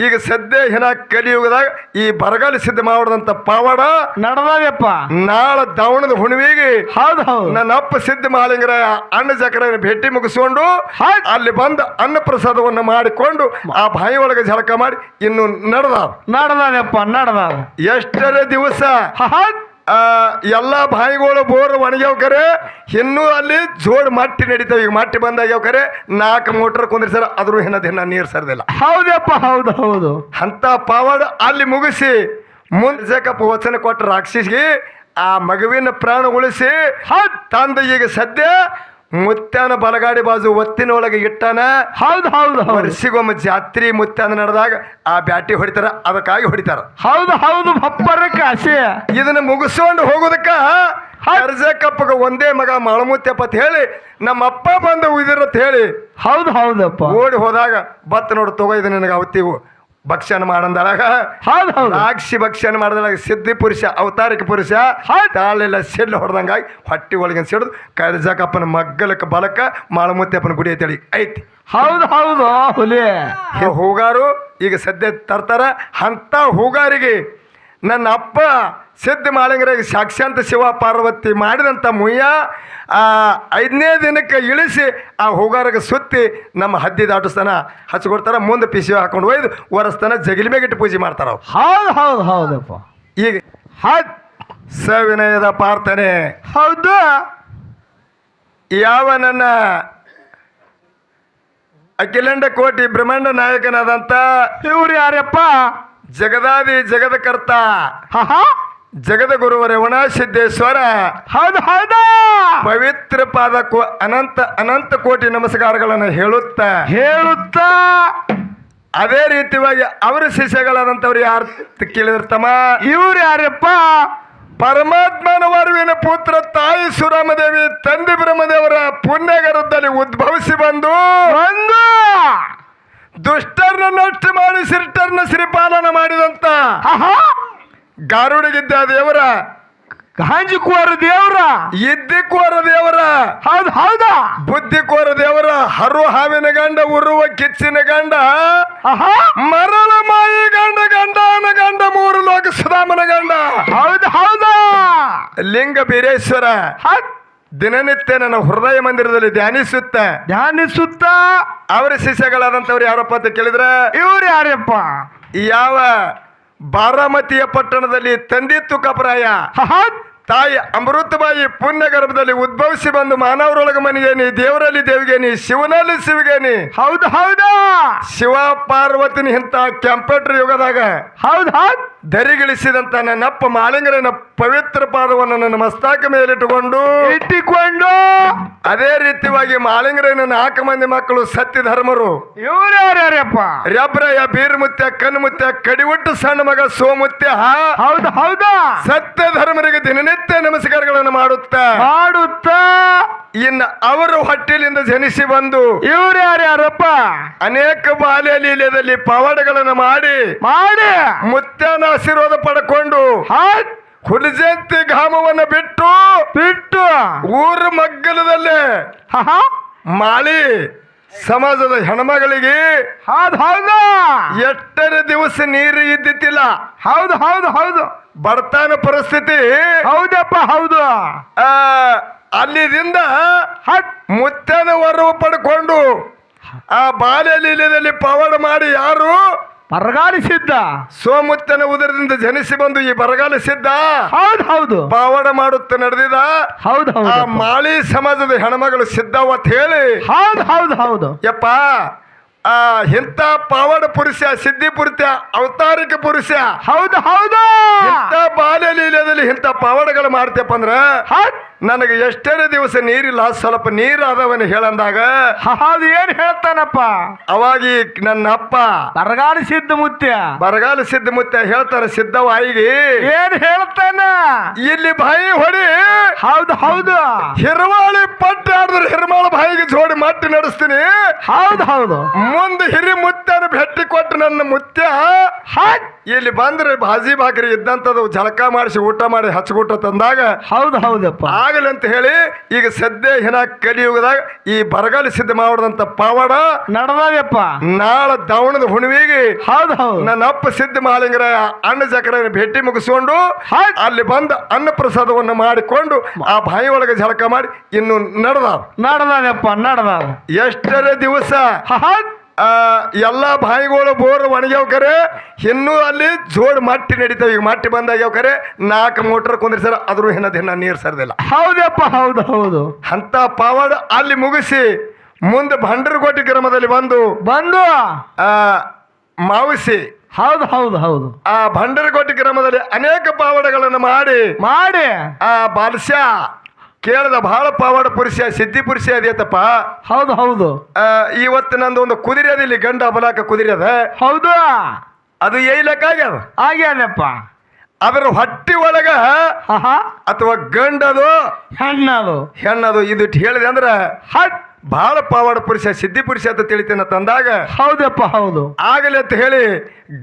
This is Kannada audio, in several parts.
ಈಗ ಸದ್ಯ ಹಿನ ಕಲಿಯುಗದಾಗ ಈ ಬರಗಾಲ ಸಿದ್ಧ ಮಾಡಿದಂತ ಪವಾಡ ನಡೆದಪ್ಪ. ನಾಳೆ ದಾವಣದ ಹುಣ್ಣಿಮೆಗೆ ಹೌದು ಹೌದು. ನನ್ನ ಅಪ್ಪ ಸಿದ್ಧ ಮಾಳಿಂಗರ ಅಣ್ಣ ಚಕ್ರ ಭೇಟಿ ಮುಗಿಸ್ಕೊಂಡು ಅಲ್ಲಿ ಬಂದು ಅನ್ನ ಪ್ರಸಾದವನ್ನು ಮಾಡಿಕೊಂಡು ಆ ಬಾಯಿ ಒಳಗೆ ಜಳಕ ಮಾಡಿ ಇನ್ನು ನಡೆದಪ್ಪ ನಡೆದ. ಎಷ್ಟರ ದಿವಸ ಎಲ್ಲ ಬಾಯಿಗಳು ಬೋರ್ ಒಣಗ್ಯಾವ್ಕರೆ ಇನ್ನೂ ಅಲ್ಲಿ ಜೋಡ್ ಮಟ್ಟಿ ನಡೀತಾವ. ಈಗ ಮಟ್ಟಿ ಬಂದಾಗ್ಯಾವ್ಕರೆ 4 ಮೋಟರ್ ಕುಂದ್ರಿಸಾರ ಅದ್ರ ದಿನ ನೀರು ಸರ್ದಿಲ್ಲ. ಹೌದಪ್ಪ ಹೌದು ಹೌದು. ಅಂತ ಪವಾಡ ಅಲ್ಲಿ ಮುಗಿಸಿ ಮುಂದೆ ಜೇಕಪ್ಪ ವಚನ ಕೊಟ್ಟ ರಾಕ್ಷಸಿಗೆ ಆ ಮಗುವಿನ ಪ್ರಾಣ ಉಳಿಸಿ ತಂದ ಈಗ ಸದ್ಯ ಮುತ್ಯಾನ ಬಲಗಾಡಿ ಬಾಜು ಒತ್ತಿನ ಒಳಗೆ ಇಟ್ಟಾನ. ಹೌದು ಹೌದು. ವರ್ಷಿಗೊಮ್ಮೆ ಜಾತ್ರೆ ಮುತ್ಯಾನ ನಡೆದಾಗ ಆ ಬ್ಯಾಟಿ ಹೊಡಿತಾರ, ಅದಕ್ಕಾಗಿ ಹೊಡಿತಾರ. ಹೌದು ಹೌದು. ಭಪ್ಪರಕ್ಕೆ ಆಸೆ ಇದನ್ನ ಮುಗಿಸ್ಕೊಂಡು ಹೋಗೋದಕ್ಕ ಕಪ್ಪಗ ಒಂದೇ ಮಗ ಮಾಳಮುತ್ಯಪ್ಪ ಅಂತ ಹೇಳಿ ನಮ್ಮ ಅಪ್ಪ ಬಂದು ಉಯ್ದಿರತ್ ಹೇಳಿ. ಹೌದು ಹೌದಪ್ಪ. ಓಡಿ ಹೋದಾಗ ಬತ್ತ ನೋಡು ತಗೋ ಇದು ನನಗೆ ಅವತ್ತಿವು ಭಕ್ಷಣ ಮಾಡಂದಾಗ ರಾಕ್ಷಿ ಭಕ್ಷಣ ಮಾಡಿದಾಗ ಸಿದ್ಧಿ ಪುರುಷ ಅವತಾರಿಕ ಪುರುಷ ತಾಳೆಲ್ಲ ಸಿಡ್ಲು ಹೊಡೆದಂಗಾಗಿ ಹೊಟ್ಟಿ ಒಳಗಿನ ಸಿಡಿದು ಕರ್ಜಕಪ್ಪನ ಮಗ್ಗಲಕ್ಕ ಬಲಕ್ಕ ಮಾಳಮುತ್ಯಪ್ಪನ ಗುಡಿ ಐತಿ ಐತಿ. ಹೌದು ಹೌದು. ಹುಲಿ ಹೂಗಾರು ಈಗ ಸದ್ಯ ತರ್ತಾರ. ಅಂತ ಹೂಗಾರಿಗೆ ನನ್ನ ಅಪ್ಪ ಸಿದ್ಧ ಮಾಳಿಂಗರಿಗೆ ಸಾಕ್ಷಾಂತ ಶಿವ ಪಾರ್ವತಿ ಮಾಡಿದಂಥ ಮುಯ್ಯ 5ನೇ ದಿನಕ್ಕೆ ಇಳಿಸಿ ಆ ಹೂಗಾರಿಗೆ ಸುತ್ತಿ ನಮ್ಮ ಹದ್ದಿ ದಾಟಿಸ್ತಾನ ಹಚ್ಕೊಡ್ತಾರ. ಮುಂದೆ ಪಿಸಿ ಹಾಕೊಂಡು ಒಯ್ದು ಒರೆಸ್ತಾನ, ಜಗಲಿ ಮೇಗಿಟ್ಟು ಪೂಜೆ ಮಾಡ್ತಾರ. ಹೌದು ಹೌದು ಹೌದಪ್ಪ. ಈಗ ಸವಿನಯದ ಪ್ರಾರ್ಥನೆ. ಹೌದು. ಯಾವ ನನ್ನ ಅಖಿಲಾಂಡ ಕೋಟಿ ಬ್ರಹ್ಮಾಂಡ ನಾಯಕನಾದಂತ ಇವ್ರು ಯಾರಪ್ಪ? ಜಗದಾದಿ ಜಗದಕರ್ತ ಜಗದ ಗುರುವ ರೇವಣ ಸಿದ್ದೇಶ್ವರ. ಹೌದು ಹೌದಾ. ಪವಿತ್ರ ಪಾದಕ್ಕೂ ಅನಂತ ಅನಂತ ಕೋಟಿ ನಮಸ್ಕಾರಗಳನ್ನು ಹೇಳುತ್ತಾ ಅದೇ ರೀತಿಯಾಗಿ ಅವರ ಶಿಷ್ಯಗಳಾದಂಥವ್ರು ಯಾರು ಕೇಳಿದಿರ್ತಮ್ಮ? ಇವ್ರು ಯಾರಪ್ಪ? ಪರಮಾತ್ಮನ ವರುವಿನ ಪುತ್ರ ತಾಯಿ ಸುರಾಮದೇವಿ ತಂದೆ ಬ್ರಹ್ಮದೇವರ ಪುಣ್ಯಗರದಲ್ಲಿ ಉದ್ಭವಿಸಿ ಬಂದು ದುಷ್ಟರನ್ನ ನಷ್ಟ ಮಾಡಿ ಶಿಷ್ಟರನ್ನ ಶ್ರೀಪಾಲನ ಮಾಡಿದಂತ ಗಾರುಡಿಗಿದ್ದ ದೇವರ, ಗಾಂಜಿಕೋರ ದೇವರ, ಇದ್ದಿಕೋರ ದೇವರ, ಹೌದು ಹೌದಾ, ಬುದ್ಧಿಕೋರ ದೇವರ, ಹರು ಹಾವಿನ ಗಂಡ, ಉರುವ ಕಿಚ್ಚಿನ ಗಂಡ, ಮರಳ ಮಾಯಿ ಗಂಡ, ಗಂಡನ ಗಂಡ, 3 ಲೋಕ ಸುಧಾಮನ ಗಂಡ, ಹೌದು ಹೌದಾ, ಲಿಂಗ ಬೀರೇಶ್ವರ ದಿನನಿತ್ಯ ನನ್ನ ಹೃದಯ ಮಂದಿರದಲ್ಲಿ ಧ್ಯಾನಿಸುತ್ತ ಅವರ ಶಿಷ್ಯಗಳಾದಂಥವ್ರು ಯಾರಪ್ಪ ಅಂತ ಕೇಳಿದ್ರೆ ಇವ್ರು ಯಾರಪ್ಪ? ಯಾವ ಬಾರಾಮತಿಯ ಪಟ್ಟಣದಲ್ಲಿ ತಂದಿತ್ತು ಕಪರಾಯ ತಾಯಿ ಅಮೃತಬಾಯಿ ಪುಣ್ಯ ಗರ್ಭದಲ್ಲಿ ಉದ್ಭವಿಸಿ ಬಂದು ಮಾನವರೊಳಗ ಮನಿಗೇನಿ, ದೇವರಲ್ಲಿ ದೇವಿಗೇನಿ, ಶಿವನಲ್ಲಿ ಶಿವಗೇನಿ, ಹೌದು ಹೌದಾ, ಶಿವ ಪಾರ್ವತಿನ ಇಂಥ ಕಂಪ್ಯೂಟರ್ ಯುಗದಾಗ ಹೌದು ಹೌದು ಧರಿಗಿಳಿಸಿದಂತ ನನ್ನಪ್ಪ ಮಾಳಿಂಗರನ ಪವಿತ್ರ ಪಾದವನ್ನು ನನ್ನ ಮಸ್ತಾಕ ಮೇಲಿಟ್ಟುಕೊಂಡು ಅದೇ ರೀತಿಯಾಗಿ ಮಾಳಿಂಗರನ 4 ಮಂದಿ ಮಕ್ಕಳು ಸತ್ಯ ಧರ್ಮರು. ಇವ್ರು ಯಾರ್ಯಾರಪ್ಪ? ರಬ್ರಯ್ಯ, ಬೀರ್ಮುತ್ಯ, ಕನ್ಮುತ್ಯ, ಕಡಿವಟ್ಟು ಸಣ್ಣ ಮಗ ಸೋಮುತ್ಯ, ಹೌದು ಹೌದಾ, ಸತ್ಯ ಧರ್ಮರಿಗೆ ದಿನನಿತ್ಯ ನಮಸ್ಕಾರಗಳನ್ನು ಮಾಡುತ್ತಾ ಇನ್ನು ಅವರು ಹೊಟ್ಟಿಲಿಂದ ಜನಿಸಿ ಬಂದು ಇವ್ರು ಯಾರ್ಯಾರಪ್ಪ? ಅನೇಕ ಬಾಲ್ಯ ಲೀಲೆಯಲ್ಲಿ ಪವಾಡಗಳನ್ನು ಮಾಡಿ ಮುತ್ಯನ ಆಶೀರ್ವಾದ ಪಡ್ಕೊಂಡು ಹುಲಿಜಂತಿ ಘಾಮವನ್ನು ಬಿಟ್ಟು ಊರ ಮಗ್ಗಲದಲ್ಲಿ ಮಾಳಿ ಸಮಾಜದ ಹೆಣ್ಮಗಳಿಗೆ ಎಷ್ಟರ ದಿವಸ ನೀರು ಇದ್ದಿತ್ತಿಲ್ಲ. ಹೌದು ಹೌದು ಹೌದು, ಬಡತನ ಪರಿಸ್ಥಿತಿ. ಹೌದಪ್ಪ ಹೌದು. ಅಲ್ಲಿದಿಂದ ಮುತ್ತನ ವರವು ಪಡ್ಕೊಂಡು ಆ ಬಾಲ್ಯ ಲೀಲೆಯಲ್ಲಿ ಪವಾಡ ಮಾಡಿ ಯಾರು? ಬರಗಾಲ ಸಿದ್ಧ ಸೋಮುತ್ತನ ಉದರದಿಂದ ಜನಿಸಿ ಬಂದು ಈ ಬರಗಾಲ ಸಿದ್ಧ ಹೌದು ಹೌದು ಪವಾಡ ಮಾಡುತ್ತ ನಡೆದಿದ. ಹೌದು ಆ ಮಾಳಿ ಸಮಾಜದ ಹೆಣ್ಮಗಳು ಸಿದ್ಧವತ್ ಹೇಳಿ ಹೌದು ಹೌದು ಹೌದು ಯಪ್ಪ ಇಂಥ ಪವಾಡ ಪುರುಷ, ಸಿದ್ಧಿ ಪುರುಷ, ಅವತಾರಿಕ ಪುರುಷ, ಹೌದು ಹೌದು, ಇಂಥ ಬಾಲ್ಯ ಲೀಲೆಯಲ್ಲಿ ಇಂಥ ಪವಾಡಗಳು ಮಾಡ್ತೇಪ್ಪ ಅಂದ್ರ ನನಗೆ ಎಷ್ಟೇ ದಿವಸ ನೀರಿಲ್ಲ, ಸ್ವಲ್ಪ ನೀರಾದವನು ಹೇಳಂದಾಗ ಏನ್ ಹೇಳ್ತಾನಪ್ಪ? ಅವಾಗ ನನ್ನ ಅಪ್ಪ ಬರಗಾಲ ಸಿದ್ಧ ಮುತ್ಯ ಹೇಳ್ತಾನೆ ಸಿದ್ಧವಾಯಿಗೆ ಏನ್ ಹೇಳ್ತಾನ? ಇಲ್ಲಿ ಬಾಯಿ ಹೊಡಿ, ಹೌದು ಹೌದು, ಹಿರವಾಳಿ ಪಟ್ಟಿ ಆಡಿದ್ರೆ ಹಿರಮಾಳ ಬಾಯಿಗೆ ಜೋಡಿ ಮಟ್ಟಿ ನಡೆಸ್ತೀನಿ, ಹೌದು ಹೌದು, ಮುಂದೆ ಹಿರಿ ಮುತ್ಯನ ಭೇಟಿ ಕೊಟ್ಟು ನನ್ನ ಮುತ್ಯ ಇಲ್ಲಿ ಬಂದ್ರೆ ಭಾಜಿ ಬಾಕರಿ ಇದ್ದಂಥದ್ದು ಜಳಕ ಮಾಡಿಸಿ ಊಟ ಮಾಡಿ ಹಚ್ಚಗೂಟ ತಂದಾಗ ಹೌದು ಹೌದಪ್ಪ ಆಗಲಿ ಅಂತ ಹೇಳಿ ಈಗ ಸದ್ಯ ಹಿನ ಕಲಿಯುಗದಾಗ ಈ ಬರಗಾಲ ಸಿದ್ಧ ಮಾಡಿದಂತ ಪವಾಡ ನಡ್ದದಪ್ಪ. ನಾಳ ದಾವಣದ ಹುಣ್ಣಿಮೆಗೆ ಹೌದು ಹೌದು. ನನ್ನ ಅಪ್ಪ ಸಿದ್ಧ ಮಾಲಿಂಗರ ಅಣ್ಣ ಚಕ್ರ ಭೇಟಿ ಮುಗಿಸ್ಕೊಂಡು ಅಲ್ಲಿ ಬಂದು ಅನ್ನ ಪ್ರಸಾದವನ್ನು ಮಾಡಿಕೊಂಡು ಆ ಬಾಯಿ ಒಳಗೆ ಜಳಕ ಮಾಡಿ ಇನ್ನು ನಡ್ದದಪ್ಪ ನಡ್ದದ. ಎಷ್ಟರ ದಿವಸ ಹೌದ್ ಎಲ್ಲ ಬಾಯಿಗಳು ಬೋರ್ ಒಣಗ್ಯಾವ್ಕರೆ ಇನ್ನೂ ಅಲ್ಲಿ ಜೋಡ್ ಮಟ್ಟಿ ನಡೀತಾವ. ಈಗ ಮಟ್ಟಿ ಬಂದಾಗ್ಯಾವ್ಕರೆ 4 ಮೋಟರ್ ಕುಂದ್ರಿಸಾರ ಅದ್ರ ದಿನ ನೀರು ಸರ್ದಿಲ್ಲ. ಹೌದಪ್ಪ ಹೌದು ಹೌದು. ಅಂತ ಪವಾಡ ಅಲ್ಲಿ ಮುಗಿಸಿ ಮುಂದೆ ಭಂಡರಗೋಟಿ ಗ್ರಾಮದಲ್ಲಿ ಬಂದು ಮಾವಿಸಿ ಹೌದು ಹೌದು ಹೌದು. ಆ ಭಂಡರಗೋಟಿ ಗ್ರಾಮದಲ್ಲಿ ಅನೇಕ ಪವಾಡಗಳನ್ನು ಮಾಡಿ ಆ ಬಾಲ್ಸ್ಯ ಕೇಳದ ಬಹಳ ಪವಾಡ ಪುರುಷ ಸಿದ್ಧಿ ಪುರುಷ ಅದೇತಪ್ಪ. ಹೌದು ಹೌದು. ಇವತ್ತು ನಂದು ಒಂದು ಕುದುರೆ ಅದ, ಇಲ್ಲಿ ಗಂಡ ಅಬಲಾಕ ಕುದುರೆ ಅದ. ಹೌದು. ಅದು ಏಯ್ಲಕ್ಕಾಗ್ಯದ ಆಗ್ಯಾದಪ್ಪ. ಅದರ ಹೊಟ್ಟಿ ಒಳಗ ಅಥವಾ ಗಂಡದು ಹೆಣ್ಣದು ಇದು ಹೇಳಿದೆ ಅಂದ್ರ ಬಹಳ ಪವಾಡ ಪುರುಷ ಸಿದ್ಧಿ ಪುರುಷ ಅಂತ ತಿಳಿತೇನೆ ತಂದಾಗ ಹೌದಪ್ಪ ಹೌದು. ಆಗಲಿ ಅಂತ ಹೇಳಿ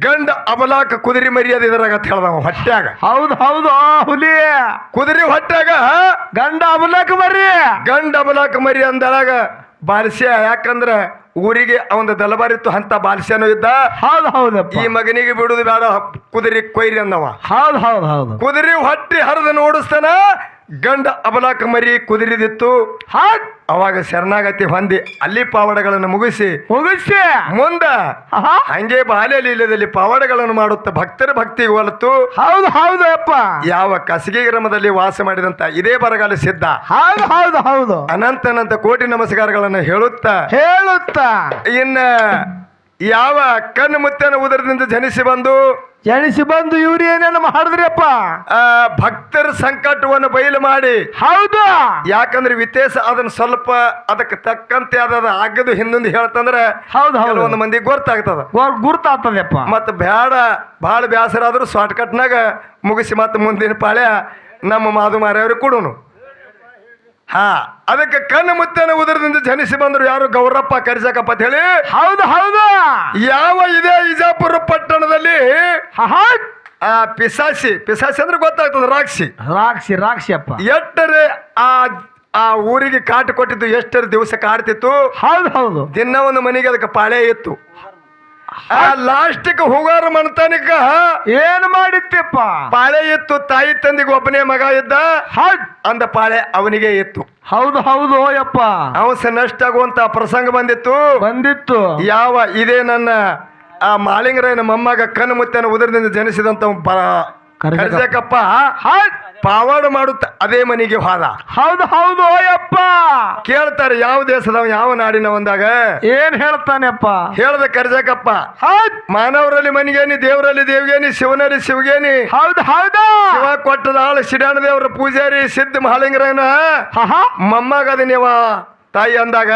ಗಂಡ ಅಬಲಾಕ ಕುದುರೆ ಮರ್ಯಾದೆ ಇದ್ರಾಗ ಅಂತ ಹೇಳ್ದವ ಹೊಟ್ಟ್ಯಾಗ. ಹೌದು ಹೌದು. ಹುಲಿ ಕುದುರೆ ಹೊಟ್ಟ್ಯಾಗ ಗಂಡ ಅಬಲಾಕ ಮರಿ ಅಂದಾಗ ಬಾಲ್ಸ್ಯ. ಯಾಕಂದ್ರ ಊರಿಗೆ ಅವಂದ ದಲಬಾರಿತ್ತು ಅಂತ ಬಾಲ್ಸ್ಯನೂ ಇದ್ದ. ಹೌದು ಹೌದಪ್ಪ. ಈ ಮಗನಿಗೆ ಬಿಡುದು ಬೇಡ ಕುದುರೆ ಕೊಯ್ರಿ ಅಂದವ. ಹೌದು ಹೌದು ಹೌದು. ಕುದುರೆ ಹೊಟ್ಟಿ ಹರಿದು ನೋಡಿಸ್ತಾನ ಗಂಡ ಅಬಲಾಕ ಮರಿ ಕುದುರಿದಿತ್ತು. ಅವಾಗ ಶರಣಾಗತಿ ಹೊಂದಿ ಅಲ್ಲಿ ಪವಾಡಗಳನ್ನು ಮುಗಿಸಿ ಮುಂದ ಹಂಗೆ ಬಾಲ್ಯ ಇಲ್ಲದಲ್ಲಿ ಪವಾಡಗಳನ್ನು ಮಾಡುತ್ತ ಭಕ್ತರ ಭಕ್ತಿಗೆ ಹೊಲತು. ಹೌದು ಹೌದು ಅಪ್ಪ. ಯಾವ ಕಸಗಿ ಗ್ರಾಮದಲ್ಲಿ ವಾಸ ಮಾಡಿದಂತ ಇದೇ ಬರಗಾಲ ಸಿದ್ಧ. ಹೌದು ಹೌದು ಹೌದು. ಅನಂತ ಕೋಟಿ ನಮಸ್ಕಾರಗಳನ್ನು ಹೇಳುತ್ತಾ ಇನ್ನ ಯಾವ ಕಣ್ಣು ಮುತ್ತನ ಉದರದಿಂದ ಜನಿಸಿ ಬಂದು ಇವ್ರು ಏನೇನು ಮಾಡಿದ್ರಪ್ಪ, ಭಕ್ತರ ಸಂಕಟವನ್ನು ಬಯಲು ಮಾಡಿ. ಹೌದು. ಯಾಕಂದ್ರೆ ವಿತೇಶ ಅದನ್ನ ಸ್ವಲ್ಪ ಅದಕ್ಕೆ ತಕ್ಕಂತೆ ಅದ ಆಗದು ಹಿಂದೊಂದು ಹೇಳ್ತಂದ್ರೆ ಕೆಲವೊಂದು ಮಂದಿ ಗುರ್ತಾಗ್ತದಪ್ಪ. ಮತ್ತ ಬೇಡ ಬಹಳ ಬ್ಯಾಸರ ಆದ್ರೂ ಶಾರ್ಟ್ ಕಟ್ನಾಗ ಮುಗಿಸಿ ಮತ್ತೆ ಮುಂದಿನ ಪಾಳ್ಯ ನಮ್ಮ ಮಾದು ಮಾರ್ಯವ್ರಿಗೆ ಕೊಡುನು. ಅದಕ್ಕೆ ಕಣ್ಣು ಮುತ್ತನ ಉದರದಿಂದ ಜನಿಸಿ ಬಂದ್ರು ಯಾರು ಗೌರಪ್ಪ ಕರಿಸಕಪ್ಪ ಅಂತ ಹೇಳಿ. ಹೌದು ಹೌದು. ಯಾವ ಇದೇ ಇಜಾಪುರ ಪಟ್ಟಣದಲ್ಲಿ ಪಿಸಾಸಿ ಅಂದ್ರೆ ಗೊತ್ತಾಗ್ತದ ರಾಕ್ಷಿ ಅಪ್ಪ. ಎಷ್ಟರೇ ಆ ಊರಿಗೆ ಕಾಟು ಕೊಟ್ಟಿದ್ದು ಎಷ್ಟರ ದಿವಸ ಕಾಡ್ತಿತ್ತು. ಹೌದು ಹೌದು. ದಿನ ಒಂದು ಮನೆಗೆ ಅದಕ್ಕೆ ಪಾಳೆ ಇತ್ತು. ಲಾಸ್ಟಿಗೆ ಹೋಗಾರ ಮನತನಕ ಏನ್ ಮಾಡಿತ್ತಪ್ಪ, ಪಾಳೆ ಇತ್ತು. ತಾಯಿ ತಂದಿಗೆ ಒಬ್ಬನೇ ಮಗ ಇದ್ದ. ಅಂದ ಪಾಳೆ ಅವನಿಗೆ ಇತ್ತು. ಹೌದು ಹೌದು ಯಪ್ಪ. ಅವಸ ನಷ್ಟ ಆಗುವಂತ ಪ್ರಸಂಗ ಬಂದಿತ್ತು. ಯಾವ ಇದೇ ನನ್ನ ಆ ಮಾಳಿಂಗರಾಯನ ಮೊಮ್ಮಗ ಕಣ್ಣು ಮುತ್ತನ ಉದರದಿಂದ ಜನಿಸಿದಂತ ಕರಿಸಕಪ್ಪ ಪಾವಾಡ ಮಾಡುತ್ತ ಅದೇ ಮನೆಗೆ ಹೋದ. ಹೌದು ಹೌದು ಯಪ್ಪ. ಕೇಳ್ತಾರೆ ಯಾವ ದೇಶದವ ಯಾವ ನಾಡಿನ ಒಂದಾಗ ಏನ್ ಹೇಳ್ತಾನೆಪ್ಪ. ಹೇಳ್ದ ಕರಿಸಕಪ್ಪ, ಮಾನವರಲ್ಲಿ ಮನಿಗೇನಿ, ದೇವರಲ್ಲಿ ದೇವ್ಗೇನಿ, ಶಿವನಲ್ಲಿ ಶಿವಗೇನಿ. ಹೌದು ಹೌದು. ಶಿವ ಕೊಟ್ಟದ ಆಳು ಶಿಡಾಣ ದೇವರ ಪೂಜಾರಿ ಸಿದ್ಧ ಮಾಳಿಂಗರಾಯನ ಮೊಮ್ಮಗದ ನೀವ ತಾಯಿ ಅಂದಾಗ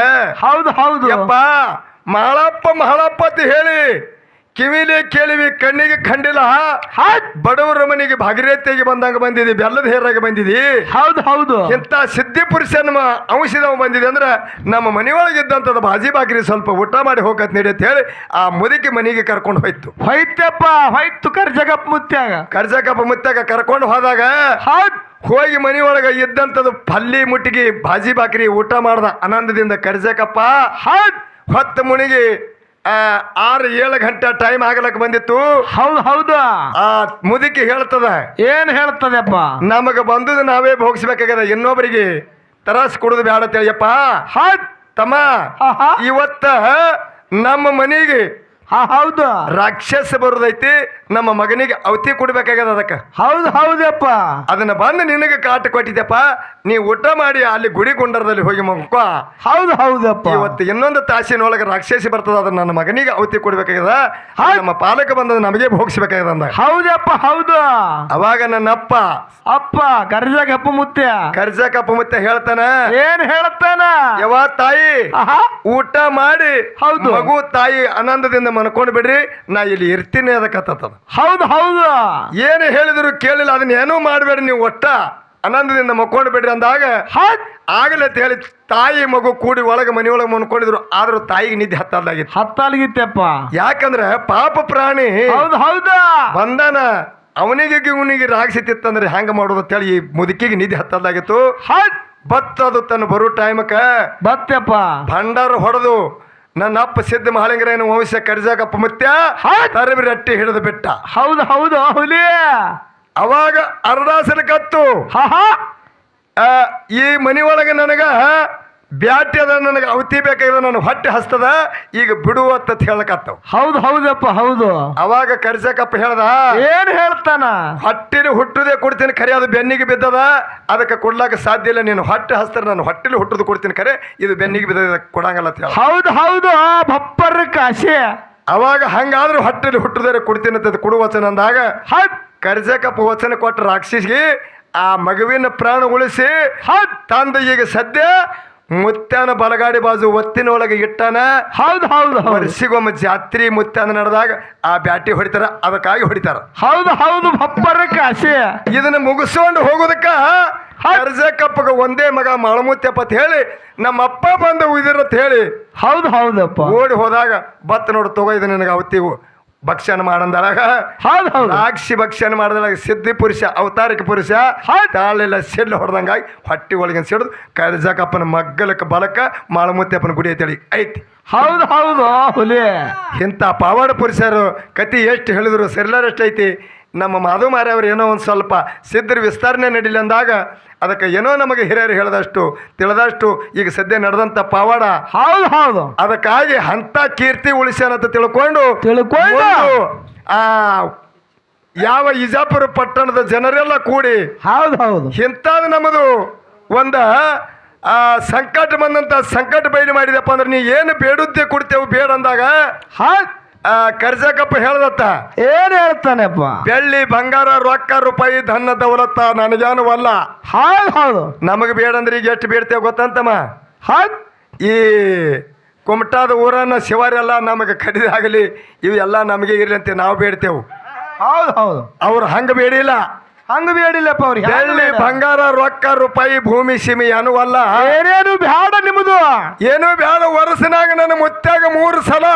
ಹೌದು ಹೌದು ಯಪ್ಪ ಮಹಾಳಪ್ಪ ಅಂತ ಹೇಳಿ ಕಿವಿಲಿ ಕೇಳಿವಿ, ಕಣ್ಣಿಗೆ ಕಂಡಿಲ್ಲ. ಬಡವರ ಮನೆಗೆ ಭಾಗೀರಥಿಯಾಗಿ ಬಂದಂಗ ಬಂದಿದಿ, ಬೆಲ್ಲದ ಹೇರಾಗಿ ಬಂದಿದಿ. ಹೌದು ಹೌದು. ಇಂಥ ಸಿದ್ಧಿ ಪುರುಷನ ಅಂಶದವ ಬಂದಿದೆ ಅಂದ್ರೆ ನಮ್ಮ ಮನೆಯೊಳಗಿದ್ದಂಥದ್ದು ಭಾಜಿ ಬಾಕರಿ ಸ್ವಲ್ಪ ಊಟ ಮಾಡಿ ಹೋಗತ್ ನಡಿ ಅಂತ ಹೇಳಿ ಆ ಮುದುಕಿ ಮನೆಗೆ ಕರ್ಕೊಂಡು ಹೋಯ್ತು ಕರ್ಜಕಪ್ಪ ಮುತ್ಯಾಗ ಕರ್ಕೊಂಡು ಹೋದಾಗ ಹೋಗಿ ಮನೆಯೊಳಗ ಇದ್ದಂಥದ್ದು ಪಲ್ಲಿ ಮುಟ್ಟಿಗೆ ಭಾಜಿ ಬಾಕರಿ ಊಟ ಮಾಡ್ದ ಆನಂದದಿಂದ. ಕರ್ಜಕಪ್ಪ ಹೊತ್ತು ಮುಣಿಗಿ 6-7 ಗಂಟೆ ಟೈಮ್ ಆಗಲಕ್ ಬಂದಿತ್ತು. ಹೌದು ಹೌದು. ಆ ಮುದುಕಿ ಹೇಳ್ತದ, ಏನ್ ಹೇಳ್ತದಪ್ಪ, ನಮಗ ಬಂದುದು ನಾವೇ ಭೋಗಿಸ್ಬೇಕಾಗ್ಯದ, ಇನ್ನೊಬ್ಬರಿಗೆ ತರಾಸ್ ಕೊಡುದು ಬೇಡ ತಿಳಿಯಪ್ಪ. ತಮ್ಮ ಇವತ್ತ ನಮ್ಮ ಮನೆಗೆ ಹೌದು ರಾಕ್ಷಸ ಬರುದೈತಿ, ನಮ್ಮ ಮಗನಿಗೆ ಅವತಿ ಕೊಡ್ಬೇಕಾಗ್ಯದ. ಅದಕ್ಕ ಹೌದು ಹೌದಪ್ಪ. ಅದನ್ನ ಬಂದು ನಿನಗೆ ಕಾಟ ಕೊಟ್ಟಿದ್ದಪ್ಪ, ನೀ ಊಟ ಮಾಡಿ ಅಲ್ಲಿ ಗುಡಿ ಗುಂಡರದಲ್ಲಿ ಹೋಗಿ ಮಗ. ಹೌದು ಹೌದಪ್ಪ. ಇವತ್ತು ಇನ್ನೊಂದು ತಾಸಿನೊಳಗೆ ರಾಕ್ಷಸಿ ಬರ್ತದ, ಅದನ್ನ ನನ್ನ ಮಗನಿಗೆ ಅವತಿ ಕೊಡ್ಬೇಕಾಗ್ಯದ, ನಮ್ಮ ಪಾಲಕ ಬಂದದ ನಮಗೆ ಭೋಗಿಸ್ಬೇಕಾಗ್ಯದ ಅಂದ. ಹೌದಪ್ಪ ಹೌದು. ಅವಾಗ ನನ್ನ ಅಪ್ಪ ಕರ್ಜಕಪ್ಪ ಮುತ್ಯ ಹೇಳ್ತಾನ, ಏನ್ ಹೇಳ್ತಾನ, ಯಾವ ತಾಯಿ ಊಟ ಮಾಡಿ ಹೌದು ಮಗು ತಾಯಿ ಆನಂದದಿಂದ ಮನ್ಕೊಂಡ್ ಬಿಡ್ರಿ, ನಾ ಇಲ್ಲಿ ಇರ್ತೀನಿ ಅದಕ್ಕತ್ತದ. ಹೌದು ಹೌದು. ಏನು ಹೇಳಿದ್ರು ಕೇಳಿಲ್ಲ, ಅದನ್ನ ಏನೂ ಮಾಡಬೇಡಿ, ನೀವು ಒಟ್ಟ ಆನಂದದಿಂದ ಮಕ್ಕೊಂಡು ಬಿಡ್ರಿ ಅಂದಾಗ ಆಗಲೇ ಅಂತ ಹೇಳಿ ತಾಯಿ ಮಗು ಕೂಡಿ ಒಳಗೆ ಮನೆಯೊಳಗೆ ಮನ್ಕೊಂಡಿದ್ರು. ಆದ್ರೂ ತಾಯಿಗೆ ನಿದ್ದೆ ಹತ್ತಲಾಗಿತ್ತಪ್ಪ. ಯಾಕಂದ್ರೆ ಪಾಪ ಪ್ರಾಣಿ ಹೌದು ಹೌದಾ ಬಂದನ ಅವನಿಗೆ ಇವನಿಗೆ ರಾಗಿಸಿತ್ತಂದ್ರೆ ಹೆಂಗ ಮಾಡೋದು ಅಂತೇಳಿ ಈ ಮುದುಕಿಗೆ ನಿಧಿ ಹತ್ತದಾಗಿತ್ತು. ಬತ್ತದು ತನ್ನ ಬರೋ ಟೈಮಕ್ಕ ಬತ್ತಪ್ಪ ಭಂಡಾರ ಹೊಡೆದು ನನ್ನ ಅಪ್ಪ ಸಿದ್ಧ ಮಹಾಲಿಂಗರಾಯನ ವಂಶ ಕರಿಜಾಗಪ್ಪ ಮುತ್ಯ ತರಬಿ ರಟ್ಟಿ ಹಿಡಿದು ಬಿಟ್ಟ. ಹೌದು ಹೌದು ಹುಲಿ. ಅವಾಗ ಅರಡಾಸನ ಕತ್ತು ಈ ಮನಿ ಒಳಗೆ ನನಗ ಬ್ಯಾಟಿ ಅದ, ನನಗೆ ಅವತಿ ಬೇಕಾಗಿದೆ, ನನ್ನ ಹೊಟ್ಟೆ ಹಸ್ತದ, ಈಗ ಬಿಡುವತ್ತ ಹೇಳಕತ್ತವ. ಹೌದು ಹೌದಪ್ಪ ಹೌದು. ಅವಾಗ ಕರಿಜಾಕಪ್ಪ ಹೇಳ್ದ, ಏನ್ ಹೇಳ್ತಾನ? ಹೊಟ್ಟಿಲಿ ಹುಟ್ಟುದೇ ಕೊಡ್ತೀನಿ ಖರೆ, ಅದು ಬೆನ್ನಿಗೆ ಬಿದ್ದದ, ಅದಕ್ಕೆ ಕೊಡ್ಲಾಕ ಸಾಧ್ಯ ಇಲ್ಲ. ನೀನು ಹೊಟ್ಟೆ ಹಸ್ತಾರೆ, ನಾನು ಹೊಟ್ಟಿಲಿ ಹುಟ್ಟುದು ಕೊಡ್ತೀನಿ ಖರೆ, ಇದು ಬೆನ್ನಿಗೆ ಬಿದ್ದದ ಕೊಡಂಗಲ್ಲ ಅಂತ ಹೇಳ. ಹೌದು ಹೌದು ಬಪ್ಪರ ಕಾಶಿ. ಅವಾಗ ಹಂಗಾದ್ರೂ ಹೊಟ್ಟೆಲಿ ಹುಟ್ಟುದೇ ಕೊಡ್ತೀನಿ ಅಂತ ಕೊಡು ವಚನ ಅಂದಾಗ ಕರಿಜಾಕಪ್ಪ ವಚನ ಕೊಟ್ಟ ರಾಕ್ಷಸಿಗೆ ಆ ಮಗುವಿನ ಪ್ರಾಣ ಉಳಿಸಿ ತಂದ ಈಗ ಸದ್ಯ ಮುತ್ಯಾನ ಬಲಗಾಡಿ ಬಾಜು ಒತ್ತಿನೊಳಗೆ ಇಟ್ಟಾನ. ಹೌದು ಹೌದು ವರ್ಷಿಗೊಮ್ಮೆ ಜಾತ್ರಿ ಮುತ್ಯಾನ ನಡೆದಾಗ ಆ ಬ್ಯಾಟಿ ಹೊಡಿತಾರ, ಅದಕ್ಕಾಗಿ ಹೊಡಿತಾರ. ಹೌದು ಹೌದು ಭಪ್ಪರ ಕಾಶಿ. ಇದನ್ನ ಮುಗಿಸ್ಕೊಂಡು ಹೋಗೋದಕ್ಕ ಕರ್ಜಕಪ್ಪಗ ಒಂದೇ ಮಗ ಮಾಳಮುತ್ಯಪ್ಪ ಅಂತ ಹೇಳಿ ನಮ್ಮ ಅಪ್ಪ ಬಂದು ಉಯ್ದಿರತ್ ಹೇಳಿ ಹೌದು ಹೌದಪ್ಪ ಓಡಿ ಹೋದಾಗ ಬತ್ ನೋಡು ತಗೋ ಇದು ನನಗೆ ಅವತ್ತಿವು ಭಕ್ಷಣ ಮಾಡಂದಾಗ ರಾಕ್ಷಿ ಭಕ್ಷಣ ಮಾಡಿದಾಗ ಸಿದ್ಧಿ ಪುರುಷ ಅವತಾರಿಕ ಪುರುಷ ತಾಳೆಲ್ಲ ಸಿಡ್ಲು ಹೊಡೆದಂಗಾಗಿ ಹೊಟ್ಟಿ ಒಳಗಿನ ಸಿಡ್ದು ಕರ್ಜಕಪ್ಪನ ಮಗ್ಗಲಕ್ಕ ಬಲಕ್ಕ ಮಾಳಮುತ್ಯಪ್ಪನ ಗುಡಿ ಐತಿ ಐತಿ. ಹೌದು ಹೌದು ಹುಲಿ. ಇಂಥ ಪಾವಾಡ ಪುರುಷರು ಕತಿ ಎಷ್ಟು ಹೇಳಿದ್ರು ಸರಿಲಾರಷ್ಟು ಐತಿ. ನಮ್ಮ ಮಾಧವ ಮಾರ್ಯವರು ಏನೋ ಒಂದು ಸ್ವಲ್ಪ ಸಿದ್ಧರ ವಿಸ್ತರಣೆ ನಡೀಲಿ ಅಂದಾಗ ಅದಕ್ಕೆ ಏನೋ ನಮಗೆ ಹಿರಿಯರು ಹೇಳಿದಷ್ಟು ತಿಳಿದಷ್ಟು ಈಗ ಸದ್ಯ ನಡೆದಂಥ ಪಾವಾಡ. ಹೌದು ಹೌದು ಅದಕ್ಕಾಗಿ ಅಂಥ ಕೀರ್ತಿ ಉಳಿಸ್ಯಾನಂತ ತಿಳ್ಕೊಂಡು ಆ ಯಾವ ಇಜಾಪುರ ಪಟ್ಟಣದ ಜನರೆಲ್ಲ ಕೂಡಿ ಹೌದು ಹೌದು ಇಂಥದ್ದು ನಮ್ಮದು ಒಂದು ಸಂಕಟ ಬಂದಂಥ ಸಂಕಟ ಬಯಲು ಮಾಡಿದಪ್ಪ ಅಂದ್ರೆ ನೀ ಏನು ಬೇಡುದ್ದೆ ಕೊಡ್ತೇವೆ ಬೇಡ ಅಂದಾಗ ಕರ್ಜಕಪ್ಪ ಹೇಳ್ದತ್ತ ಏನ್ ಹೇಳ್ತಾನೆಪ್ಪ? ಬೆಳ್ಳಿ ಬಂಗಾರ ರೊಕ್ಕ ರೂಪಾಯಿ ಧನ ದೌಲತ್ತ ನನಗೇನವಲ್ಲ. ಹೌದು ಹೌದು ನಮಗೆ ಬೇಡಂದ್ರೆ ಈಗ ಎಷ್ಟು ಬೇಡ್ತೇವೆ ಗೊತ್ತಂತಮ್ಮ? ಈ ಕುಮಟಾದ ಊರನ್ನ ಶಿವರೆಲ್ಲ ನಮಗೆ ಖರೀದಾಗಲಿ ಇವೆಲ್ಲ ನಮಗೆ ಇರ್ಲಿ ಅಂತ ನಾವು ಬೇಡ್ತೇವೆ. ಹೌದು ಹೌದು ಅವ್ರು ಹಂಗ ಬೇಡಿಲ್ಲ, ಹಂಗ ಬೇಡಿಲ್ಲಪ್ಪ ಅವ್ರಿಗೆ. ಬೆಳ್ಳಿ ಬಂಗಾರ ರೊಕ್ಕ ರೂಪಾಯಿ ಭೂಮಿ ಸೀಮಿ ಅನ್ನುವಲ್ಲ, ಏನೇನು ಬ್ಯಾಡ ನಿಮ್ಮದು, ಏನು ಬ್ಯಾಡ. ವರ್ಷನಾಗ ನನ್ನ ಮುತ್ಯಾಗ 3 ಸಲ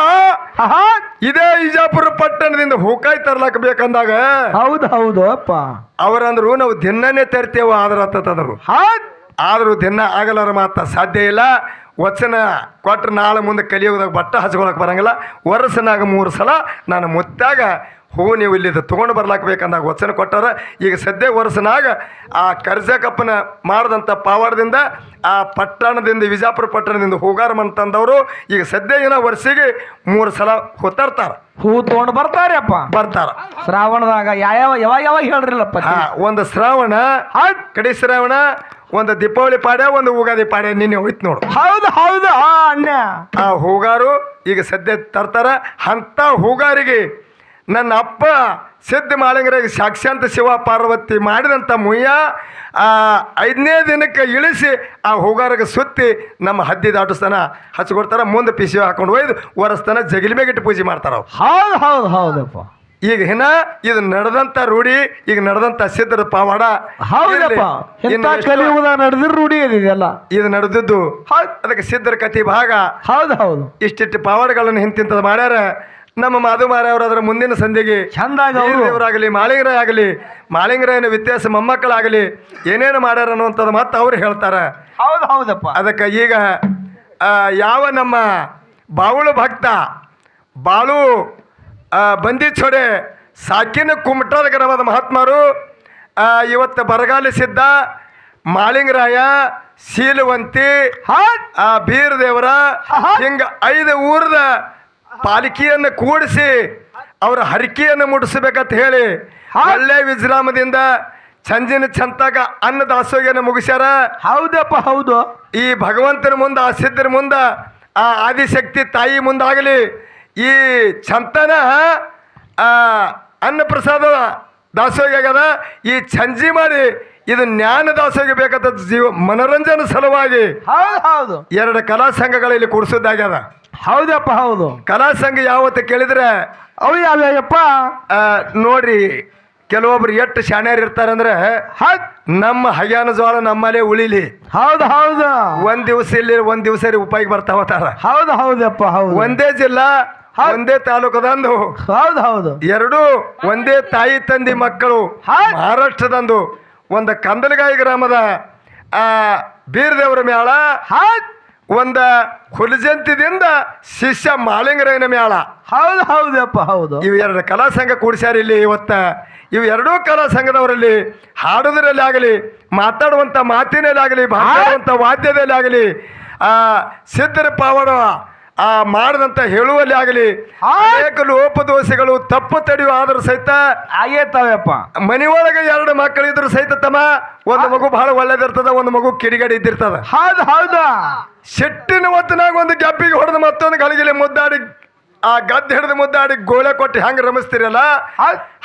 ಇದೇ ಇಜಾಪುರ ಪಟ್ಟಣದಿಂದ ಹೂಕಾಯಿ ತರ್ಲಾಕ ಬೇಕಂದಾಗ ಹೌದು ಹೌದು ಅಪ್ಪ ಅವರಂದ್ರು ನಾವು ದಿನನೇ ತರ್ತೇವ ಆದ್ರೂ ಆದ್ರೂ ದಿನ ಆಗಲಾರ ಮಾತ್ರ ಸಾಧ್ಯ ಇಲ್ಲ. ವಚನ ಕೊಟ್ರೆ ನಾಳೆ ಮುಂದೆ ಕಲಿಯೋದಾಗ ಬಟ್ಟ ಹಚ್ಕೊಳಕ್ ಬರಂಗಿಲ್ಲ. ವರ್ಷನಾಗ 3 ಸಲ ನಾನು ಮುತ್ಯಾಗ ಹೂ ನೀವು ಇಲ್ಲಿದ್ದು ತೊಗೊಂಡು ಬರ್ಲಾಕ ಬೇಕಂದಾಗ ವಚನ ಕೊಟ್ಟಾರ. ಈಗ ಸದ್ಯ ವರ್ಷನಾಗ ಆ ಕರ್ಜಕಪ್ಪನ ಮಾಡಿದಂಥ ಪಾವಾಡದಿಂದ ಆ ಪಟ್ಟಣದಿಂದ ವಿಜಾಪುರ ಪಟ್ಟಣದಿಂದ ಹೂಗಾರಮನ್ ತಂದವರು ಈಗ ಸದ್ಯ ಏನೋ ವರ್ಷಿಗೆ 3 ಸಲ ಹೊತ್ತಾರ್ತಾರ, ಹೂ ತೊಗೊಂಡು ಬರ್ತಾರೆ ಅಪ್ಪ ಬರ್ತಾರ. ಶ್ರಾವಣದಾಗ ಯಾವಾಗ ಯಾವಾಗ ಯಾವಾಗ ಹೇಳ್ರಿಲ್ಲಪ್ಪ? ಒಂದು ಶ್ರಾವಣ, ಕಡಿ ಶ್ರಾವಣ, ಒಂದು ದೀಪಾವಳಿ ಪಾಡ್ಯ, ಒಂದು ಉಗಾದಿ ಪಾಡ್ಯ ನಿನ್ನೆ ಹೋಯ್ತು ನೋಡು. ಹೌದು ಹೌದು ಅಣ್ಣ ಆ ಹೂಗಾರು ಈಗ ಸದ್ಯ ತರ್ತಾರ. ಅಂಥ ಹೂಗಾರಿಗೆ ನನ್ನ ಅಪ್ಪ ಸಿದ್ಧ ಮಾಳಿಂಗರಾಗ ಸಾಕ್ಷಾಂತ ಶಿವ ಪಾರ್ವತಿ ಮಾಡಿದಂಥ ಮುಯ್ಯ 5ನೇ ದಿನಕ್ಕೆ ಇಳಿಸಿ ಆ ಹೂಗಾರಿಗೆ ಸುತ್ತಿ ನಮ್ಮ ಹದ್ದಿ ದಾಟಿಸ್ತಾನ ಹಚ್ಕೊಡ್ತಾರ. ಮುಂದೆ ಪಿಸಿ ಹಾಕೊಂಡು ಒಯ್ದು ಒರೆಸ್ತಾನ, ಜಗಲಿ ಮೇಗಿಟ್ಟು ಪೂಜೆ ಮಾಡ್ತಾರ. ಹೌದು ಹೌದು ಹೌದಪ್ಪ. ಈಗ ಇದು ನಡೆದಂಥ ರೂಢಿ, ಈಗ ನಡೆದಂಥ ಸಿದ್ಧರ ಪಾವಾಡ. ಹೌದಪ್ಪ ನಡೆದಿರೋ ರೂಢಿ ಇದೆಯಲ್ಲ, ಇದು ನಡೆದಿದ್ದು ಅದಕ್ಕೆ ಸಿದ್ಧರ ಕಥೆ ಭಾಗ. ಹೌದು ಹೌದು ಇಷ್ಟಿಟ್ಟು ಪಾವಾಡಗಳನ್ನು ಹಿಂತಿಂತದ ಮಾಡ್ಯಾರ. ನಮ್ಮ ಮಾಧುಮಾರ ಅವರು ಅದರ ಮುಂದಿನ ಸಂಧಿಗೆ ಚಂದಾಗಲಿ ಮಾಳಿಂಗರಾಯ ಮಾಳಿಂಗರಾಯನ ವ್ಯತ್ಯಾಸ ಮೊಮ್ಮಕ್ಕಳಾಗಲಿ ಏನೇನು ಮಾಡ್ಯಾರ ಅನ್ನುವಂಥದ್ದು ಮತ್ತೆ ಅವ್ರು ಹೇಳ್ತಾರೆ. ಹೌದು ಹೌದಪ್ಪ. ಅದಕ್ಕೆ ಈಗ ಯಾವ ನಮ್ಮ ಬಾವುಳು ಭಕ್ತ ಬಾಳು ಬಂದಿ ಚೊಡೆ ಸಾಕಿನ ಕುಮಟಾದ ಗ್ರಾಮದ ಮಹಾತ್ಮರು ಇವತ್ತು ಬರಗಾಲಿಸಿದ್ದ ಮಾಳಿಂಗರಾಯ, ಶೀಲವಂತಿ, ಬೀರ್ ದೇವರ ಹಿಂಗ 5 ಊರದ ಪಾಲಿಕೆಯನ್ನು ಕೂಡಿಸಿ ಅವರ ಹರಿಕೆಯನ್ನು ಮುಡಿಸಬೇಕಂತ ಹೇಳಿ ಒಳ್ಳೆ ವಿಶ್ರಾಮದಿಂದ ಸಂಜಿನ ಚಂತಾಗ ಅನ್ನ ದಾಸೋಗಿಯನ್ನು ಮುಗಿಸ್ಯಾರ. ಹೌದಪ್ಪ ಹೌದು. ಈ ಭಗವಂತನ ಮುಂದೆ, ಆ ಸಿದ್ಧರ ಮುಂದೆ, ಆ ಆದಿಶಕ್ತಿ ತಾಯಿ ಮುಂದಾಗಲಿ ಈ ಚಂತನ ಅನ್ನ ಪ್ರಸಾದ ದಾಸೋಗಿ ಆಗ್ಯದ. ಈ ಸಂಜಿ ಮಾಡಿ ಇದು ಜ್ಞಾನ ದಾಸೋಗಿ ಬೇಕಂತ ಮನೋರಂಜನೆ ಸಲುವಾಗಿ ಹೌದು ಹೌದು 2 ಕಲಾ ಸಂಘಗಳಲ್ಲಿ ಕೂಡಿಸೋದಾಗ್ಯದ. ಹೌದಪ್ಪ ಹೌದು. ಕಲಾ ಸಂಘ ಯಾವತ್ತು ಕೇಳಿದ್ರೆ ಅವು ಯಾವ್ಯಾವಪ್ಪ ನೋಡ್ರಿ, ಕೆಲವೊಬ್ರು ಎಷ್ಟು ಶಾಣ್ಯರು ಇರ್ತಾರಂದ್ರೆ ನಮ್ಮ ಹಗ್ಯಾನ ಜೋಳ ನಮ್ಮಲ್ಲೇ ಉಳಿಲಿ. ಹೌದು ಹೌದು. ಒಂದ್ ದಿವಸ ಇಲ್ಲಿ ಒಂದ್ ದಿವಸ ಉಪಾಯಿಗೆ ಬರ್ತಾವತಾರ. ಹೌದು ಹೌದಪ್ಪ ಹೌದು. ಒಂದೇ ಜಿಲ್ಲಾ ಒಂದೇ ತಾಲೂಕದಂದು ಹೌದು ಹೌದು ಎರಡು ಒಂದೇ ತಾಯಿ ತಂದೆ ಮಕ್ಕಳು ಮಹಾರಾಷ್ಟ್ರದಂದು ಒಂದು ಕಂದಲಗಾಯಿ ಗ್ರಾಮದ ಬೀರದೇವರ ಮೇಳ ಒಂದ ಹುಲಜಂತಿದಿಂದ ಶಿಷ್ಯ ಮಾಳಿಂಗರಾಯನ ಮೇಳ. ಹೌದು ಹೌದಪ್ಪ ಹೌದು. ಇವು ಎರಡು ಕಲಾ ಸಂಘ ಕೂಡಿಸ್ಯಾರ ಇಲ್ಲಿ ಇವತ್ತ. ಇವು ಎರಡೂ ಕಲಾ ಸಂಘದವರಲ್ಲಿ ಹಾಡೋದ್ರಲ್ಲಿ ಆಗಲಿ, ಮಾತಾಡುವಂಥ ಮಾತಿನಲ್ಲಿ ಆಗಲಿ, ಮಾತಾಡುವಂಥ ವಾದ್ಯದಲ್ಲಿ ಆಗಲಿ, ಸಿದ್ಧರ ಪಾವಡ ಮಾಡದಂತ ಹೇಳುವಲ್ಲಿ ಆಗಲಿ ಅನೇಕ ಲೋಪದೋಷಗಳು ತಪ್ಪು ತಡೆಯುವ ಆದರೂ ಸಹಿತ ಆಗೇತಾವಪ್ಪ. ಮನೆಯೊಳಗೆ ಎರಡು ಮಕ್ಕಳಿದ್ರು ಸಹಿತ ತಮ್ಮ ಒಂದು ಮಗು ಬಹಳ ಒಳ್ಳೇದಿರ್ತದ, ಒಂದು ಮಗು ಕಿಡಿಗಡಿ ಇದ್ದಿರ್ತದ. ಹೌದು ಹೌದು. ಸಿಟ್ಟಿನ ಹೊತ್ತಿನಾಗ ಒಂದು ಗೆಪ್ಪಿಗೆ ಹೊಡೆದು ಮತ್ತೊಂದು ಗಳಿಗೆಲೆ ಮುದ್ದಾಡಿ ಗದ್ದೆ ಹಿಡಿದು ಮುದ್ದಾಡಿ ಗೋಳೆ ಕೊಟ್ಟು ಹೆಂಗೆ ರಮಿಸ್ತಿರಲ್ಲ,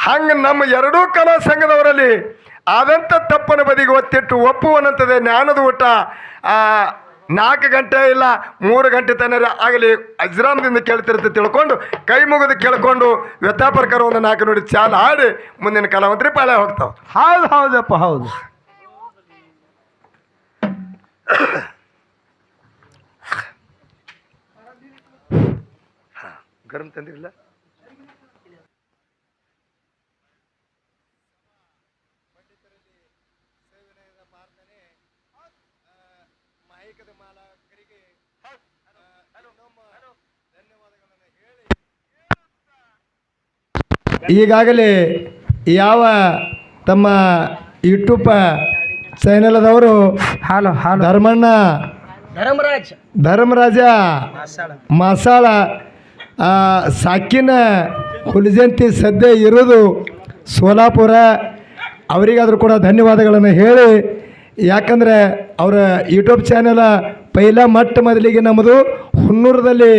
ಹಂಗ ನಮ್ಮ ಎರಡೂ ಕಲಾ ಸಂಘದವರಲ್ಲಿ ಆದಂಥ ತಪ್ಪನ ಬದಿಗೆ ಒತ್ತಿಟ್ಟು ಒಪ್ಪುವನಂತದೆ ಜ್ಞಾನದ ಊಟ 4 ಗಂಟೆ ಇಲ್ಲ 3 ಗಂಟೆ ತನಕ ಆಗಲಿ ಅಜ್ರಾಮದಿಂದ ಕೇಳ್ತಿರುತ್ತೆ ತಿಳ್ಕೊಂಡು ಕೈ ಮುಗಿದು ಕೇಳ್ಕೊಂಡು ವ್ಯಥಾಪರ್ಕಾರ ಒಂದು 4 ನುಡಿ ಚಾಲ ಹಾಡಿ ಮುಂದಿನ ಕಲಾವಂತರಿ ಪಾಳೆ ಹೋಗ್ತಾವ. ಹೌದು ಹೌದಪ್ಪ ಹೌದು. ಗರಂ ತಂದಿರಲಿಲ್ಲ ಈಗಾಗಲೇ ಯಾವ ತಮ್ಮ ಯೂಟ್ಯೂಬ್ ಚಾನೆಲ್ದವರು ಧರ್ಮಣ್ಣ ಧರ್ಮರಾಜ ಮಸಾಳ ಸಾಕಿನ ಹುಲಜಂತಿ ಸದ್ಯ ಇರೋದು ಸೋಲಾಪುರ, ಅವರಿಗಾದರೂ ಕೂಡ ಧನ್ಯವಾದಗಳನ್ನು ಹೇಳಿ, ಯಾಕಂದರೆ ಅವರ ಯೂಟ್ಯೂಬ್ ಚಾನೆಲ್ ಪೈಲ ಮೊದಲಿಗೆ ನಮ್ಮದು ಹುನ್ನೂರದಲ್ಲಿ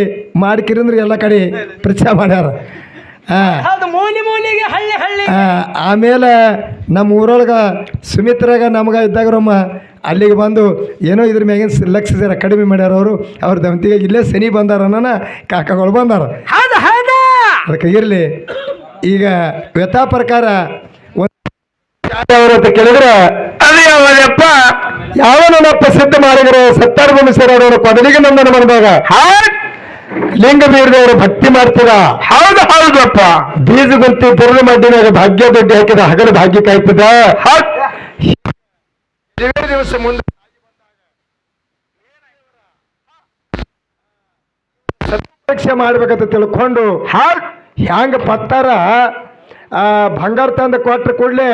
ಮಾಡ್ಕಿರಂದ್ರೆ ಎಲ್ಲ ಕಡೆ ಪ್ರಚಾರ ಮಾಡ್ಯಾರ. ಆಮೇಲೆ ನಮ್ಮ ಊರೊಳಗೆ ಸುಮಿತ್ರಾಗ ನಮ್ಗೆ ಇದ್ದಾಗ್ರಮ್ಮ ಅಲ್ಲಿಗೆ ಬಂದು ಏನೋ ಇದ್ರ ಮ್ಯಾಗಿನ ಲಕ್ಷ ಜರ ಕಡಿಮೆ ಮಾಡ್ಯಾರ ಅವರು. ಅವ್ರ ದಂತಿಗೆ ಇಲ್ಲೇ ಶನಿ ಬಂದಾರ ನನ್ನ ಕಾಕಗಳು ಬಂದಾರ. ಅದಕ್ಕೆ ಇರಲಿ. ಈಗ ವ್ಯಥಾ ಪ್ರಕಾರ ಅಂತ ಕೇಳಿದ್ರೆ ಅದು ಯಾವಪ್ಪ ಯಾವನಪ್ಪ ಸಿದ್ಧ ಮಾಡಿದ್ರೆ ಸತ್ತಾರ ಭೂಮಿಸರವರು ಪದವಿಗೆ ನಂದನ ಬಂದಾಗ ಲಿಂಗ ಬೀರದವರು ಭಕ್ತಿ ಮಾಡ್ತೀರ. ಹೌದು ಹೌದಪ್ಪ. ಬೀಜ ಗುಂತಿ ಬುರುಳು ಮಡ್ಡಿನಾಗ ಭಾಗ್ಯ ದೊಡ್ಡ ಹಾಕಿದ ಹಗಲು ಭಾಗ್ಯ ಕಾಯ್ತದ. ದಿವಸ ಮುಂದೆ ಸತ್ಯಕ್ಷೆ ಮಾಡ್ಬೇಕಂತ ತಿಳ್ಕೊಂಡು ಹ್ಯಾಂಗ ಪತ್ತಾರ ಬಂಗಾರ ತಂದ ಕೊಟ್ಟ ಕೂಡಲೇ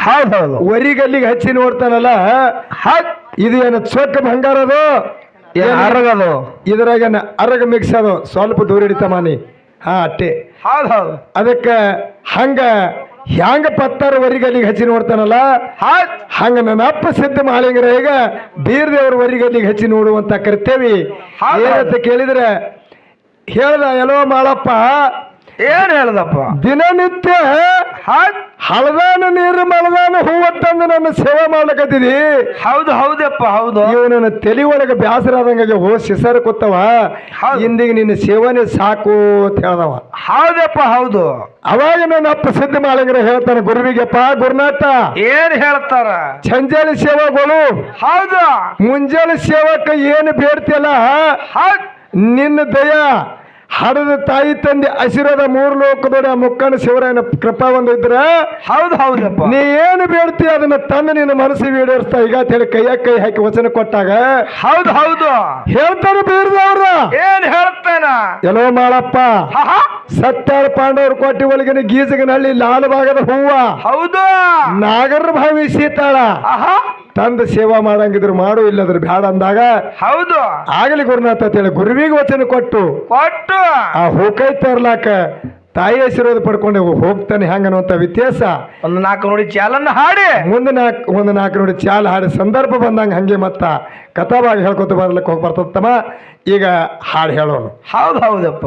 ಹೌದು ವರಿಗಲ್ಲಿಗೆ ಹಚ್ಚಿ ನೋಡ್ತಾನಲ್ಲ, ಇದು ಏನು ಚೊಕ್ಕ ಬಂಗಾರ ಅದು ಅರಗದು, ಇದ್ರಾಗ ಅರಗ ಮಿಕ್ಸ್ ಅದು ಸ್ವಲ್ಪ ದೂರ ಹಿಡಿತ ಮಾನಿ. ಅಟ್ಟೆ ಹೌದು. ಅದಕ್ಕೆ ಹ್ಯಾಂಗ ಪತ್ತಾರ ವರಿಗಲ್ಲಿಗೆ ಹಚ್ಚಿ ನೋಡ್ತಾನಲ್ಲ, ಹಂಗ ನನ್ನ ಅಪ್ಪ ಸಿದ್ಧ ಮಾಳಿಂಗರ ಈಗ ಬೀರದೇವ್ರ ವರಿಗಲ್ಲಿಗೆ ಹಚ್ಚಿ ನೋಡುವಂತ ಕರ್ತೇವಿ ಏನಂತ ಕೇಳಿದ್ರೆ ಹೇಳ್ದ, ಎಲ್ಲೋ ಮಾಳಪ್ಪ ಏನ್ ಹೇಳ್ದಪ್ಪ, ದಿನನಿತ್ಯ ಹಳದಾನ ನೀರು ಮಳದಾನ ಹೂವ ತಂದು ನನ್ನ ಸೇವೆ ಮಾಡ್ಲಕತ್ತಿದಿ. ಹೌದು ಹೌದಪ್ಪ ಹೌದು. ಇವು ನನ್ನ ತಲೆ ಒಳಗೆ ಬ್ಯಾಸರ ಆದಂಗೆ ಸಿಸರ್ ಕೂತವ, ಇಂದಿಗೆ ನಿನ್ನ ಸೇವನೆ ಸಾಕು ಅಂತ ಹೇಳ್ದವ. ಹೌದಪ್ಪ ಹೌದು. ಅವಾಗ ನನ್ನ ಅಪ್ಪ ಸಿದ್ಧ ಮಾಳಿಂಗರ ಹೇಳ್ತಾನೆ ಗುರುವಿಗೆಪ್ಪ ಗುರುನಾಥ ಏನ್ ಹೇಳ್ತಾರ, ಸಂಜಾಳಿ ಸೇವೆಗಳು ಹೌದು, ಮುಂಜಾನೆ ಸೇವಕ ಏನು ಬೇಡ್ತಿಯಲ್ಲ ನಿನ್ನ ದಯ ಹಡದ ತಾಯಿ ತಂದೆ ಹಸಿರದ 3 ಲೋಕದೊಡ ಮುಕ್ಕನ ಶಿವರಾಯನ ಕೃಪಾ ಒಂದು ಇದ್ರ ಹೌದು ಹೌದಪ್ಪ, ನೀ ಏನು ಬೇಡ್ತೀಯ ಅದನ್ನ ತಂದು ನಿನ್ನ ಮನಸ್ಸಿಗೆ ಈಡೇರಿಸ್ತಾ ಈಗ ಅಂತ ಹೇಳಿ ಕೈ ಹಾಕಿ ವಚನ ಕೊಟ್ಟಾಗ ಹೌದು ಹೌದು ಹೇಳ್ತಾರ ಬೀರದವ್ರ ಏನ್ ಹೇಳ್ತಾನ, ಎಲ್ಲೋ ಮಾಳಪ್ಪ ಸತ್ಯಾರ ಪಾಂಡವರು ಕೋಟಿ ಒಳಗಿನ ಗೀಜಗನಲ್ಲಿ ಲಾಲ್ ಭಾಗದ ಹೂವ ಹೌದು, ನಾಗರ ಭಾವಿ ಸೀತಾಳ ತಂದ ಸೇವಾ ಮಾಡಂಗಿದ್ರು ಮಾಡು, ಇಲ್ಲದ್ರ ಬ್ಯಾಡ ಅಂದಾಗ ಹೌದು ಆಗಲಿ ಗುರುನಾಥ ಅಂತ ಹೇಳಿ ಗುರುವಿಗೆ ವಚನ ಕೊಟ್ಟು ಆ ಹೂಕೈ ತರ್ಲಾಕ ತಾಯಿ ಆಶೀರ್ವಾದ ಪಡ್ಕೊಂಡು ಹೋಗ್ತಾನೆ ಹೆಂಗನ್ನುವಂತ ವ್ಯತ್ಯಾಸ. ಒಂದು 4 ನೋಡಿ ಚಾಲನ್ನ ಹಾಡಿ ಮುಂದೆ 4 ನೋಡಿ ಚಾಲ ಹಾಡಿ ಸಂದರ್ಭ ಬಂದಂಗ ಹಂಗೆ ಮತ್ತ ಕಥಾವಾಗಿ ಹೇಳ್ಕೊತ ಬರ್ಲಿಕ್ಕೆ ಹೋಗಿ ಬರ್ತದಮ್ಮ. ಈಗ ಹಾಡು ಹೇಳೋಣ. ಹೌದು ಹೌದಪ್ಪ.